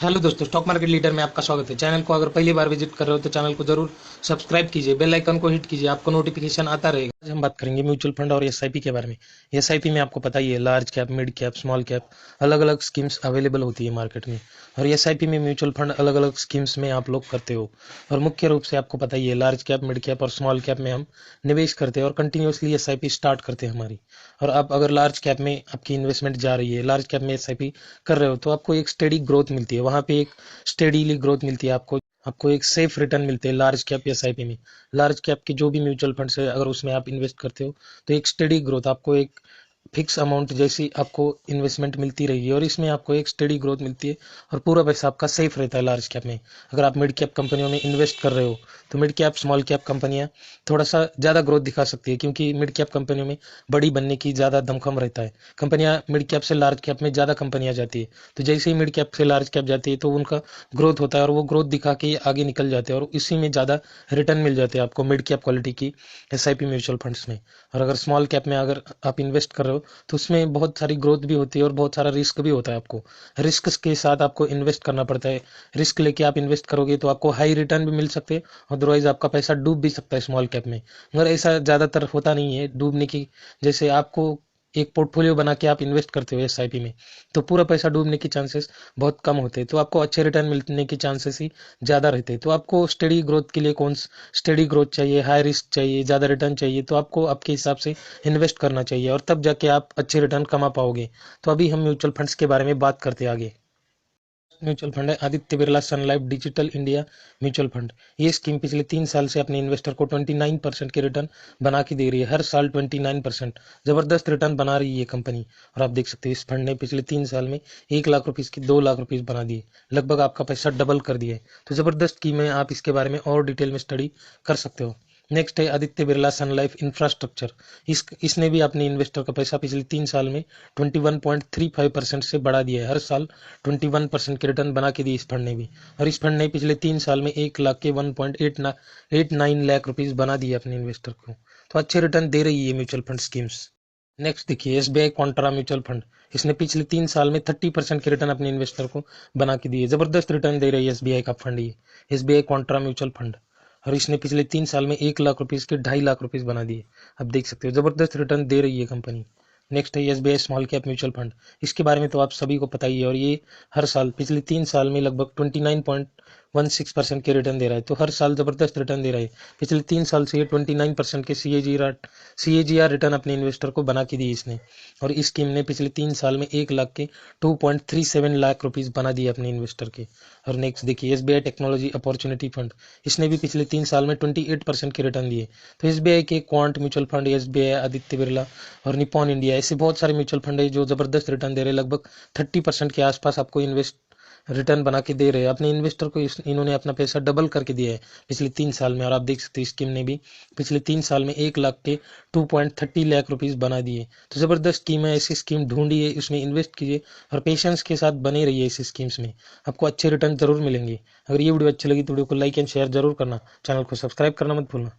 Hello दोस्तों, stock market leader में आपका स्वागत है। चैनल को अगर पहली बार विजिट कर रहे हो तो चैनल को जरूर सब्सक्राइब कीजिए, बेल आइकन को हिट कीजिए, आपको नोटिफिकेशन आता रहेगा। आज हम बात करेंगे म्यूचुअल फंड और एसआईपी के बारे में। एसआईपी में आपको पता ही है, large cap, mid cap, small cap, अलग अलग स्कीम्स अवेलेबल होती है मार्केट में। और एसआईपी में म्यूचुअल फंड अलग अलग स्कीम्स में आप लोग करते हो। और मुख्य रूप से आपको पता ही है, लार्ज कैप, मिड कैप और स्मॉल कैप में हम निवेश करते हैं और कंटिन्यूसली एसआईपी स्टार्ट करते हैं हमारी। और आप अगर लार्ज कैप में आपकी इन्वेस्टमेंट जा रही है, लार्ज कैप में एसआईपी कर रहे हो, तो आपको एक स्टेडी ग्रोथ मिलती है। वहां पे एक स्टेडीली ग्रोथ मिलती है आपको। आपको एक सेफ रिटर्न मिलते हैं लार्ज कैप एसआईपी में। लार्ज कैप की जो भी म्यूचुअल फंड्स है, अगर उसमें आप इन्वेस्ट करते हो तो एक स्टेडी ग्रोथ, आपको एक फिक्स अमाउंट जैसी आपको इन्वेस्टमेंट मिलती रहेगी और इसमें आपको एक स्टेडी ग्रोथ मिलती है और पूरा पैसा आपका सेफ रहता है लार्ज कैप में। अगर आप मिड कैप कंपनियों में इन्वेस्ट कर रहे हो तो मिड कैप, स्मॉल कैप कंपनियां थोड़ा सा ज़्यादा ग्रोथ दिखा सकती है, क्योंकि मिड कैप कंपनियों में बड़ी बनने की ज़्यादा दमखम रहता है। कंपनियां मिड कैप से लार्ज कैप में ज़्यादा कंपनियां जाती है, तो जैसे ही मिड कैप से लार्ज कैप जाती है तो उनका ग्रोथ होता है और वो ग्रोथ दिखा के आगे निकल जाते हैं और इसी में ज़्यादा रिटर्न मिल जाते हैं आपको मिड कैप क्वालिटी की एसआईपी म्यूचुअल फंड्स में। और अगर स्मॉल कैप में अगर आप इन्वेस्ट कर रहे हो तो उसमें बहुत सारी ग्रोथ भी होती है और बहुत सारा रिस्क भी होता है। आपको रिस्क के साथ आपको इन्वेस्ट करना पड़ता है। रिस्क लेके आप इन्वेस्ट करोगे तो आपको हाई रिटर्न भी मिल सकते हैं, अदरवाइज आपका पैसा डूब भी सकता है स्मॉल कैप में। मगर ऐसा ज़्यादातर होता नहीं है डूबने की। जैसे आपको एक पोर्टफोलियो बना के आप इन्वेस्ट करते हो एसआईपी में, तो पूरा पैसा डूबने के चांसेस बहुत कम होते हैं, तो आपको अच्छे रिटर्न मिलने के चांसेस ही ज़्यादा रहते हैं। तो आपको स्टडी ग्रोथ के लिए कौन स्टडी ग्रोथ चाहिए, हाई रिस्क चाहिए, ज़्यादा रिटर्न चाहिए, तो आपको आपके हिसाब से इन्वेस्ट करना चाहिए और तब जाके आप अच्छे रिटर्न कमा पाओगे। तो अभी हम म्यूचुअल फंड्स के बारे में बात करते हैं आगे। म्यूचुअल फंड है Aditya Birla Sun Life digital India mutual fund. ये स्कीम पिछले 3 साल से अपने इन्वेस्टर को 29% के रिटर्न बना के दे रही है, हर साल 29%। जबरदस्त रिटर्न बना रही है कंपनी। और आप देख सकते हैं इस फंड ने पिछले 3 साल में 1 लाख रुपीज की 2 लाख रुपीज बना दिए, लगभग आपका पैसा डबल कर दिया है। तो जबरदस्त स्कीम है, आप इसके बारे में और डिटेल में स्टडी कर सकते हो। नेक्स्ट है Aditya Birla Sun life infrastructure. इसने भी अपने इन्वेस्टर का पैसा पिछले 3 साल में 21.35% से बढ़ा दिया है, हर साल 21% के रिटर्न बना के दी इस फंड ने भी। और इस फंड ने पिछले 3 साल में 1 लाख के 1.89 लाख रुपीज बना दिए अपने इन्वेस्टर को। तो अच्छे रिटर्न दे रही है म्यूचुअल फंड स्कीम्स। नेक्स्ट देखिए एसबीआई कॉन्ट्रा म्यूचुअल फंड। इसने पिछले 3 साल में 30% के रिटर्न अपने इन्वेस्टर को बना के दिए, जबरदस्त रिटर्न दे रही है एसबीआई का फंड ये, एसबीआई कॉन्ट्रा म्यूचुअल फंड। और इसने पिछले 3 साल में 1 लाख रुपीज के 2.5 लाख रुपीज बना दिए। अब देख सकते हो जबरदस्त रिटर्न दे रही है कंपनी। नेक्स्ट है SBI small cap mutual fund. इसके बारे में तो आप सभी को पता ही है, और ये हर साल पिछले 3 साल में लगभग 29.16% के रिटर्न दे रहा है, तो हर साल जबरदस्त रिटर्न दे रहा है। पिछले 3 साल से ये 29% के सीएजीआर रिटर्न अपने इन्वेस्टर को बना के दी इसने। और इस स्कीम ने पिछले 3 साल में 1 लाख के 2.37 लाख रुपीज बना दिए अपने इन्वेस्टर के। और नेक्स्ट देखिए एसबीआई टेक्नोलॉजी अपॉर्चुनिटी फंड। इसने भी पिछले 3 साल में 28% के रिटर्न दिए। तो एसबीआई के quant mutual fund, SBI, Aditya Birla और निपॉन इंडिया, ऐसे बहुत सारे म्यूचुअल फंड है जो जबरदस्त रिटर्न दे रहे हैं, लगभग 30% के आसपास आपको इन्वेस्ट रिटर्न बना के दे रहे हैं अपने इन्वेस्टर को। इन्होंने अपना पैसा डबल करके दिया है पिछले 3 साल में। और आप देख सकते हैं स्कीम ने भी पिछले 3 साल में 1 लाख के 2.30 लाख रुपीज बना दिए। तो जबरदस्त स्कीम है, ऐसी स्कीम ढूंढिए, उसमें इन्वेस्ट कीजिए और पेशेंस के साथ बने रहिए इस स्कीम्स में, आपको अच्छे रिटर्न जरूर मिलेंगे। अगर ये वीडियो अच्छी लगी तो वीडियो को लाइक एंड शेयर जरूर करना, चैनल को सब्सक्राइब करना मत भूलना।